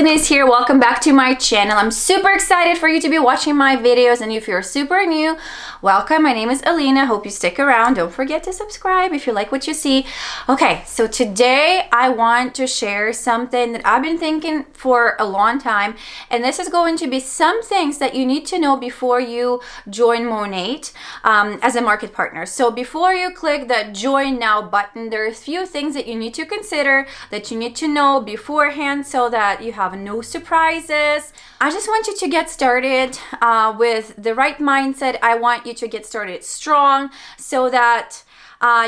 is here. Welcome back to my channel. I'm super excited for you to be watching my videos, and if you're super new, welcome. My name is Alina. Hope you stick around. Don't forget to subscribe if you like what you see. Okay, so today I want to share something that I've been thinking for a long time, and this is going to be some things that you need to know before you join Monat as a market partner. So before you click the join now button, there are a few things that you need to consider, that you need to know beforehand so that you have no surprises. I just want you to get started with the right mindset. I want you to get started strong so that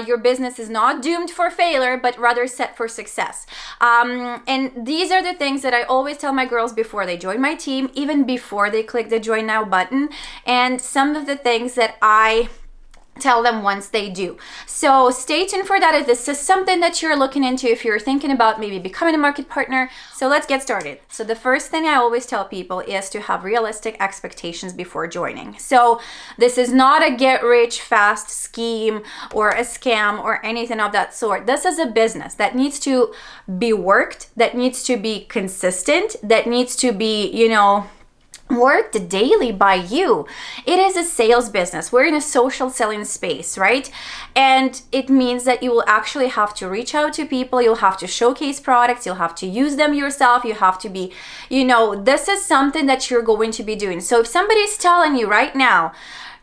your business is not doomed for failure, but rather set for success. And these are the things that I always tell my girls before they join my team, even before they click the join now button, and some of the things that I tell them once they do. So stay tuned for that if this is something that you're looking into, if you're thinking about maybe becoming a market partner. So let's get started. So the first thing I always tell people is to have realistic expectations before joining. So this is not a get rich fast scheme or a scam or anything of that sort. This is a business that needs to be worked, that needs to be consistent, that needs to be, worked daily by you. It is a sales business. We're in a social selling space, right? And it means that you will actually have to reach out to people. You'll have to showcase products. You'll have to use them yourself. You have to be, this is something that you're going to be doing. So if somebody's telling you right now,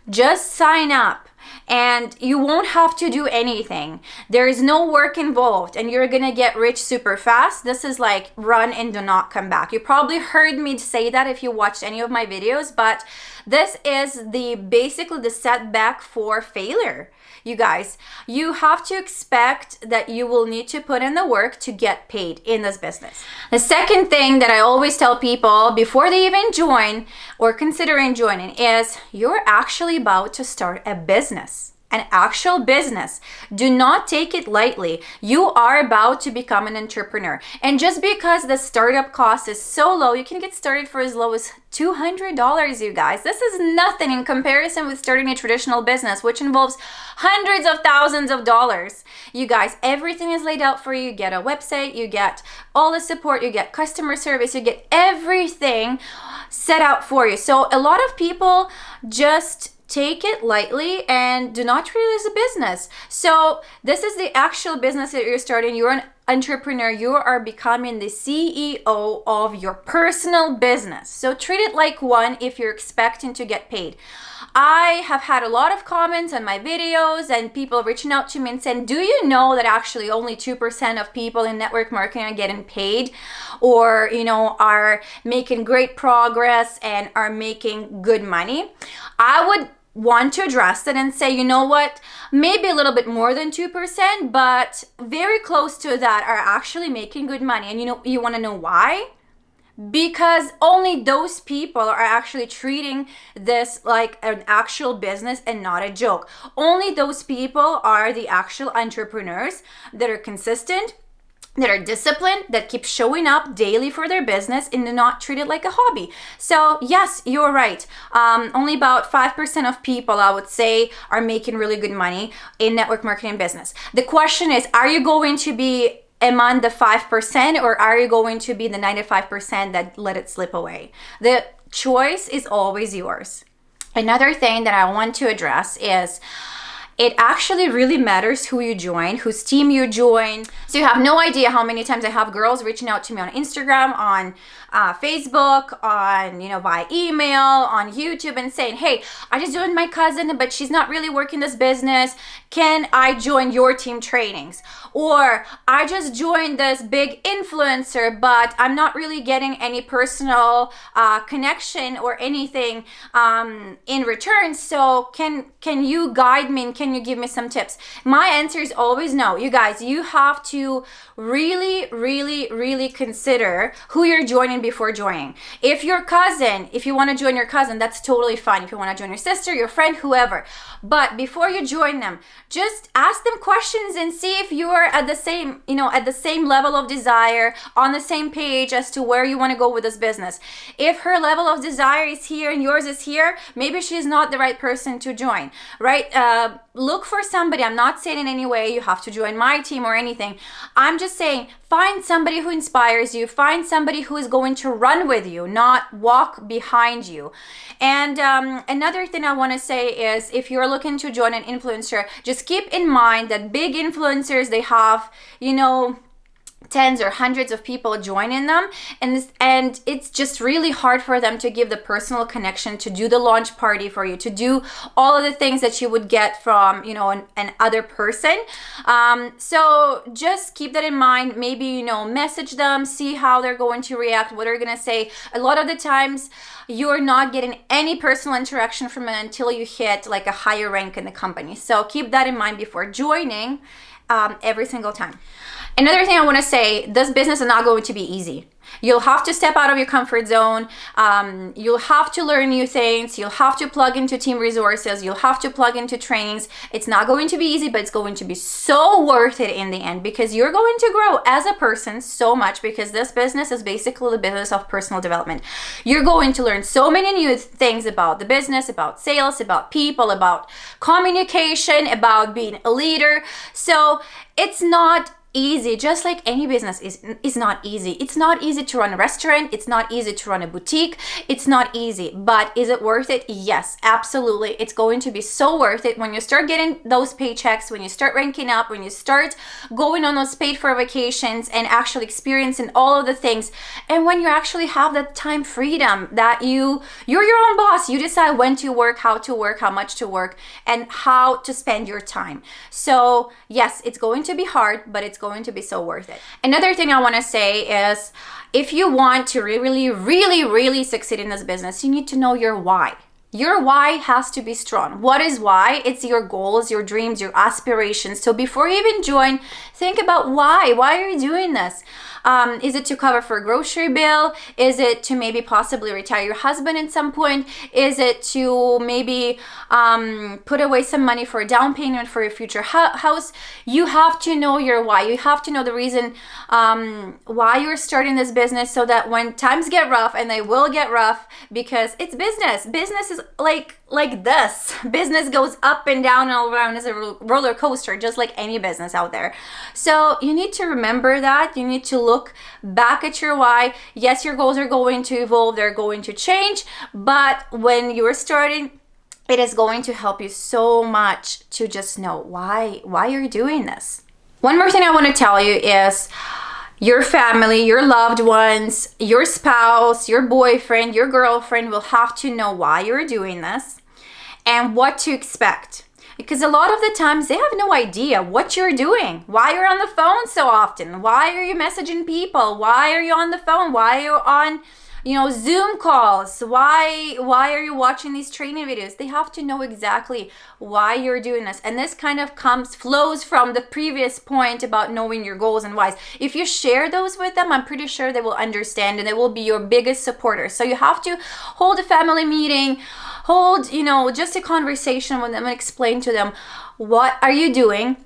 just sign up, and you won't have to do anything, there is no work involved, and you're gonna get rich super fast, this is like run and do not come back. You probably heard me say that if you watched any of my videos, but this is basically the setback for failure. You guys, you have to expect that you will need to put in the work to get paid in this business. The second thing that I always tell people before they even join or considering joining is you're actually about to start a business. An actual business. Do not take it lightly. You are about to become an entrepreneur. And just because the startup cost is so low, you can get started for as low as $200, you guys. This is nothing in comparison with starting a traditional business, which involves hundreds of thousands of dollars. You guys, everything is laid out for you. You get a website, you get all the support, you get customer service, you get everything set out for you. So a lot of people just take it lightly and do not treat it as a business. So this is the actual business that you're starting. You're an entrepreneur. You are becoming the CEO of your personal business. So treat it like one if you're expecting to get paid. I have had a lot of comments on my videos and people reaching out to me and saying, do you know that actually only 2% of people in network marketing are getting paid, or, are making great progress and are making good money? I would want to address it and say, you know what, maybe a little bit more than 2%, but very close to that are actually making good money. And you want to know why? Because only those people are actually treating this like an actual business and not a joke. Only those people are the actual entrepreneurs that are consistent, that are disciplined, that keep showing up daily for their business and do not treat it like a hobby. So yes, you're right. Only about 5% of people, I would say, are making really good money in network marketing business. The question is, are you going to be among the 5%, or are you going to be the 95% that let it slip away? The choice is always yours. Another thing that I want to address is it actually really matters who you join, whose team you join. So you have no idea how many times I have girls reaching out to me on Instagram, on Facebook, on, by email, on YouTube, and saying, hey, I just joined my cousin, but she's not really working this business. Can I join your team trainings? Or I just joined this big influencer, but I'm not really getting any personal connection or anything in return. So can you guide me and can you give me some tips? My answer is always no. You guys, you have to really, really, really consider who you're joining before joining. If you want to join your cousin, that's totally fine. If you want to join your sister, your friend, whoever. But before you join them, just ask them questions and see if you're at the same, at the same level of desire, on the same page as to where you want to go with this business. If her level of desire is here and yours is here, maybe she's not the right person to join, right? Look for somebody. I'm not saying in any way you have to join my team or anything. I'm just saying find somebody who inspires you. Find somebody who is going to run with you, not walk behind you. And another thing I want to say is, if you're looking to join an influencer, just keep in mind that big influencers, they have, tens or hundreds of people joining them, and it's just really hard for them to give the personal connection, to do the launch party for you, to do all of the things that you would get from an other person. So just keep that in mind. Maybe message them, see how they're going to react, what they're gonna say. A lot of the times you're not getting any personal interaction from it until you hit like a higher rank in the company. So keep that in mind before joining every single time. Another thing I want to say, this business is not going to be easy. You'll have to step out of your comfort zone. You'll have to learn new things. You'll have to plug into team resources. You'll have to plug into trainings. It's not going to be easy, but it's going to be so worth it in the end, because you're going to grow as a person so much, because this business is basically the business of personal development. You're going to learn so many new things about the business, about sales, about people, about communication, about being a leader. So it's not easy, just like any business is not easy. It's not easy to run a restaurant. It's not easy to run a boutique. It's not easy, but is it worth it? Yes, absolutely. It's going to be so worth it when you start getting those paychecks, when you start ranking up, when you start going on those paid for vacations and actually experiencing all of the things. And when you actually have that time freedom, that you're your own boss. You decide when to work, how much to work, and how to spend your time. So yes, it's going to be hard, but it's going to be so worth it. Another thing I want to say is, if you want to really succeed in this business, you need to know your why. Your why has to be strong. What is why? It's your goals, your dreams, your aspirations. So before you even join, think about why. Why are you doing this? Is it to cover for a grocery bill? Is it to maybe possibly retire your husband at some point? Is it to maybe put away some money for a down payment for your future house? You have to know your why. You have to know the reason why you're starting this business, so that when times get rough, and they will get rough, because it's business. Business is like this. Business goes up and down and all around. As a roller coaster, just like any business out there. So you need to remember that. You need to look back at your why. Yes, your goals are going to evolve, they're going to change, but when you're starting, it is going to help you so much to just know why you're doing this. One more thing I want to tell you is, your family, your loved ones, your spouse, your boyfriend, your girlfriend will have to know why you're doing this and what to expect. Because a lot of the times they have no idea what you're doing, why you're on the phone so often, why are you messaging people, why are you on the phone, why are you on Zoom calls, why are you watching these training videos. They have to know exactly why you're doing this. And this kind of flows from the previous point about knowing your goals and whys. If you share those with them, I'm pretty sure they will understand and they will be your biggest supporters. So you have to hold a family meeting, hold just a conversation with them and explain to them, what are you doing?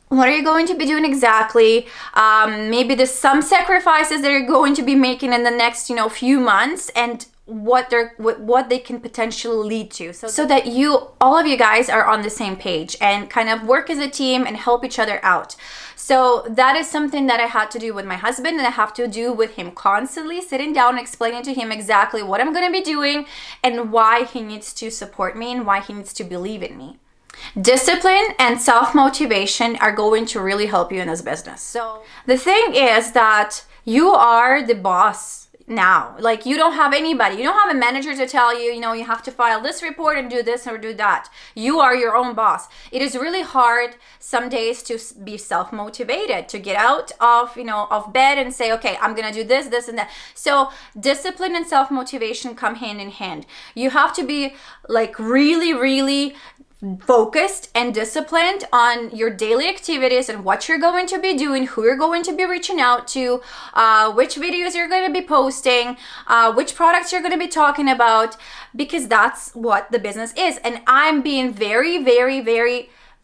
What are you going to be doing exactly? Maybe there's some sacrifices that you're going to be making in the next, few months, and what they can potentially lead to, so that all of you guys are on the same page and kind of work as a team and help each other out. So that is something that I had to do with my husband, and I have to do with him constantly, sitting down and explaining to him exactly what I'm going to be doing and why he needs to support me and why he needs to believe in me. Discipline and self-motivation are going to really help you in this business. So the thing is that you are the boss now. Like, you don't have anybody. You don't have a manager to tell you, you have to file this report and do this or do that. You are your own boss. It is really hard some days to be self-motivated, to get out of, of bed and say, okay, I'm going to do this, this, and that. So discipline and self-motivation come hand in hand. You have to be like really focused and disciplined on your daily activities and what you're going to be doing, who you're going to be reaching out to, which videos you're going to be posting, which products you're going to be talking about, because that's what the business is. And I'm being very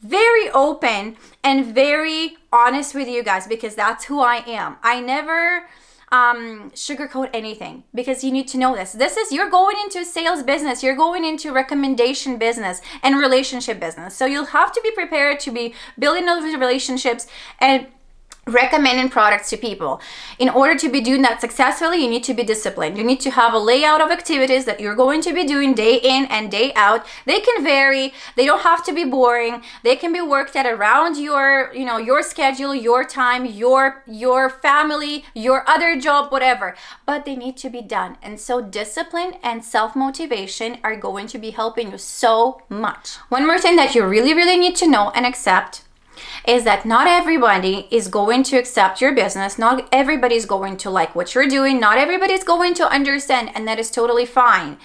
very open and very honest with you guys, because that's who I am. I never sugarcoat anything, because you need to know this. You're going into sales business, you're going into recommendation business and relationship business. So you'll have to be prepared to be building those relationships and recommending products to people. In order to be doing that successfully, you need to be disciplined. You need to have a layout of activities that you're going to be doing day in and day out. They can vary. They don't have to be boring. They can be worked at around your, your schedule, your time, your family, your other job, whatever. But they need to be done. And so discipline and self-motivation are going to be helping you so much. One more thing that you really, really need to know and accept is that not everybody is going to accept your business. Not everybody is going to like what you're doing. Not everybody is going to understand, and that is totally fine.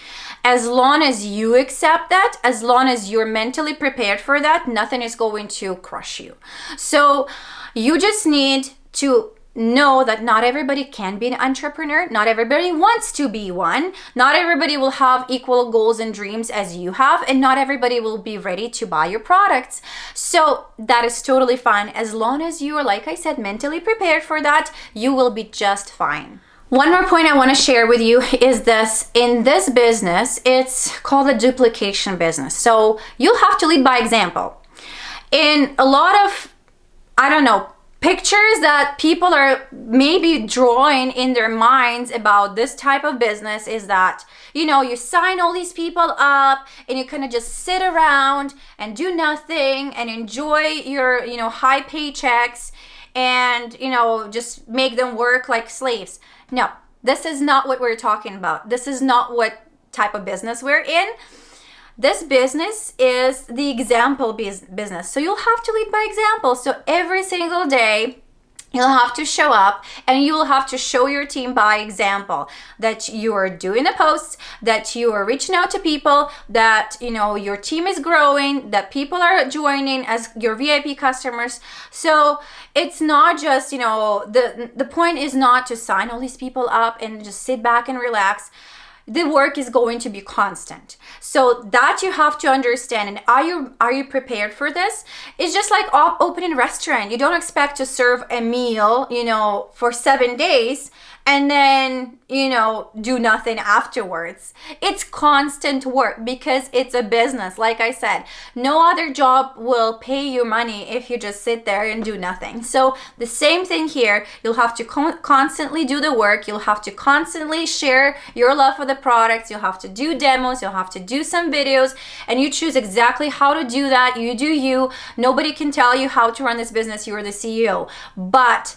As long as you accept that, as long as you're mentally prepared for that, nothing is going to crush you. So you just need to know that not everybody can be an entrepreneur. Not everybody wants to be one. Not everybody will have equal goals and dreams as you have, and not everybody will be ready to buy your products. So that is totally fine. As long as you are, like I said, mentally prepared for that, you will be just fine. One more point I want to share with you is this. In this business, it's called a duplication business. So you'll have to lead by example. In a lot of, pictures that people are maybe drawing in their minds about this type of business is that, you sign all these people up and you kind of just sit around and do nothing and enjoy your, high paychecks and, just make them work like slaves. No, this is not what we're talking about. This is not what type of business we're in. This business is the example business. So you'll have to lead by example. So every single day, you'll have to show up and you will have to show your team by example that you are doing the posts, that you are reaching out to people, that, your team is growing, that people are joining as your VIP customers. So it's not just, the point is not to sign all these people up and just sit back and relax. The work is going to be constant. So that you have to understand. And are you prepared for this? It's just like opening a restaurant. You don't expect to serve a meal, for 7 days and then, do nothing afterwards. It's constant work because it's a business. Like I said, no other job will pay you money if you just sit there and do nothing. So the same thing here, you'll have to constantly do the work. You'll have to constantly share your love for the products. You'll have to do demos. You'll have to do some videos, and you choose exactly how to do that. You do you. Nobody can tell you how to run this business. You're the CEO. But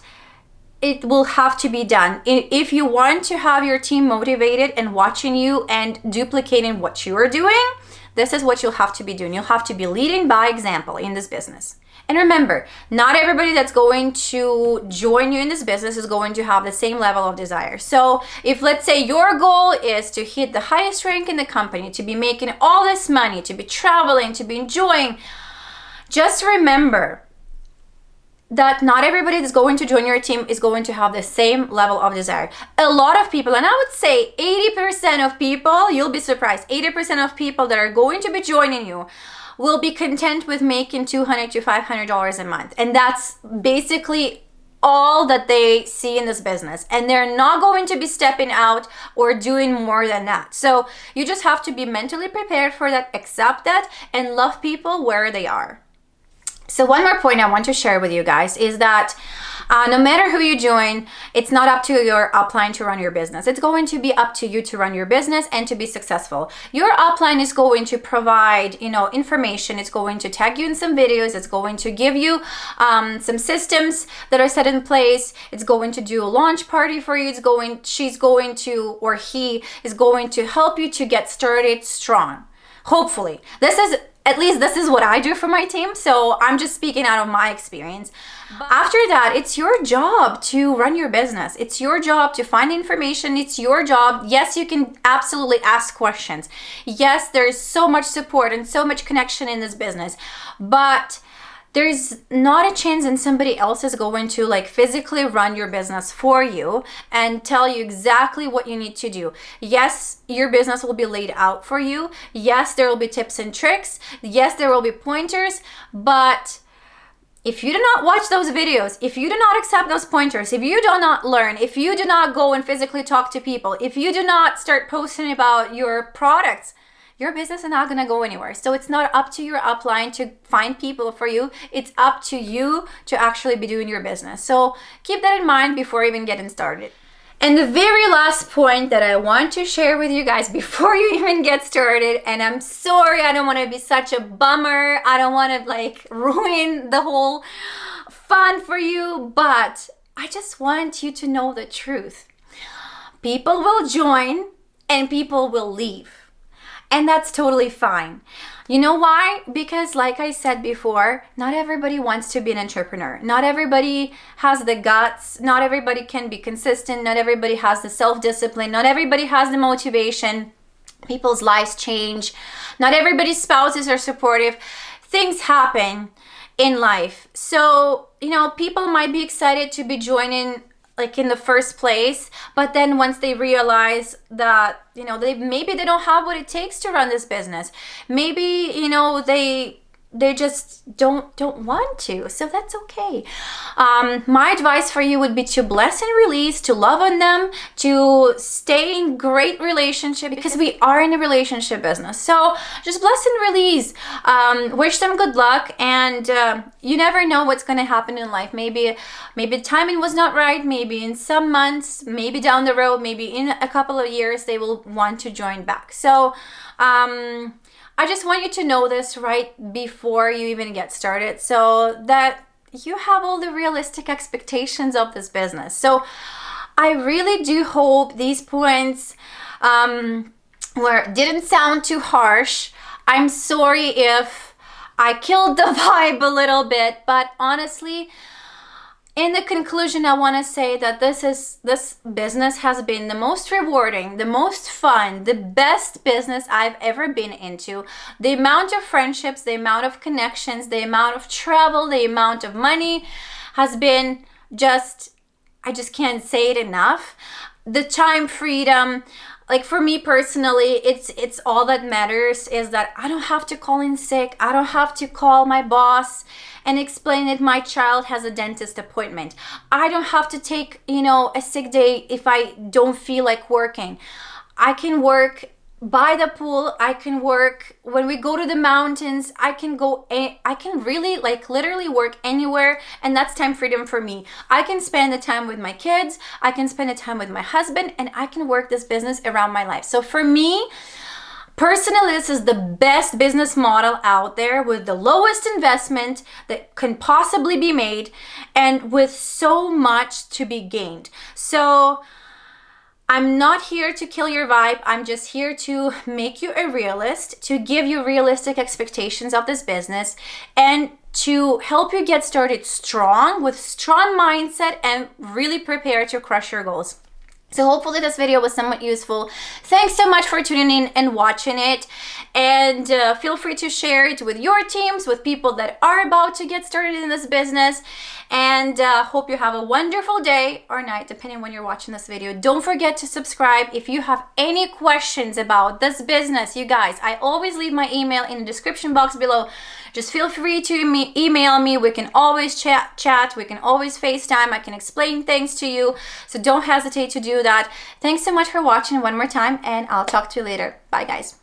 it will have to be done. If you want to have your team motivated and watching you and duplicating what you are doing, this is what you'll have to be doing. You'll have to be leading by example in this business. And remember, not everybody that's going to join you in this business is going to have the same level of desire. So if, let's say, your goal is to hit the highest rank in the company, to be making all this money, to be traveling, to be enjoying, just remember that not everybody that's going to join your team is going to have the same level of desire. A lot of people, and I would say 80% of people, you'll be surprised, 80% of people that are going to be joining you will be content with making $200 to $500 a month. And that's basically all that they see in this business. And they're not going to be stepping out or doing more than that. So you just have to be mentally prepared for that, accept that, and love people where they are. So one more point I want to share with you guys is that no matter who you join, it's not up to your upline to run your business. It's going to be up to you to run your business and to be successful. Your upline is going to provide, information. It's going to tag you in some videos. It's going to give you some systems that are set in place. It's going to do a launch party for you. She's going to, or he is going to help you to get started strong. Hopefully. At least this is what I do for my team, so I'm just speaking out of my experience. But after that, it's your job to run your business. It's your job to find information. It's your job. Yes, you can absolutely ask questions. Yes, there's so much support and so much connection in this business, but there's not a chance and somebody else is going to like physically run your business for you and tell you exactly what you need to do. Yes, your business will be laid out for you. Yes, there will be tips and tricks. Yes, there will be pointers, but if you do not watch those videos, if you do not accept those pointers, if you do not learn, if you do not go and physically talk to people, if you do not start posting about your products, your business is not going to go anywhere. So it's not up to your upline to find people for you. It's up to you to actually be doing your business. So keep that in mind before even getting started. And the very last point that I want to share with you guys before you even get started, and I'm sorry, I don't want to be such a bummer. I don't want to like ruin the whole fun for you, but I just want you to know the truth. People will join and people will leave. And that's totally fine. You know why? Because like I said before, not everybody wants to be an entrepreneur. Not everybody has the guts. Not everybody can be consistent. Not everybody has the self-discipline. Not everybody has the motivation. People's lives change. Not everybody's spouses are supportive. Things happen in life. So, you know, people might be excited to be joining like in the first place, but then once they realize that, you know, maybe they don't have what it takes to run this business, maybe, you know, they just don't want to. So that's okay. My advice for you would be to bless and release, to love on them, to stay in great relationship, because we are in a relationship business. So just bless and release. Wish them good luck, and you never know what's going to happen in life. Maybe the timing was not right. Maybe in some months, maybe down the road, maybe in a couple of years, they will want to join back. So I just want you to know this right before you even get started, so that you have all the realistic expectations of this business. So I really do hope these points didn't sound too harsh. I'm sorry if I killed the vibe a little bit, but honestly, in the conclusion, I want to say that this business has been the most rewarding, the most fun, the best business I've ever been into. The amount of friendships, the amount of connections, the amount of travel, the amount of money has been I just can't say it enough. The time freedom, like for me personally, it's all that matters, is that I don't have to call in sick. I don't have to call my boss and explain that my child has a dentist appointment. I don't have to take, you know, a sick day if I don't feel like working. I can work by the pool. I can work when we go to the mountains. I can really like literally work anywhere, and that's time freedom for me. I can spend the time with my kids. I can spend the time with my husband, and I can work this business around my life. So for me, personally, this is the best business model out there, with the lowest investment that can possibly be made and with so much to be gained. So I'm not here to kill your vibe. I'm just here to make you a realist, to give you realistic expectations of this business, and to help you get started strong, with strong mindset, and really prepare to crush your goals. So hopefully this video was somewhat useful. Thanks so much for tuning in and watching it. And feel free to share it with your teams, with people that are about to get started in this business. And hope you have a wonderful day or night, depending when you're watching this video. Don't forget to subscribe. If you have any questions about this business, you guys, I always leave my email in the description box below. Just feel free to email me. We can always chat. We can always FaceTime. I can explain things to you. So don't hesitate to do that. Thanks so much for watching one more time, and I'll talk to you later. Bye, guys.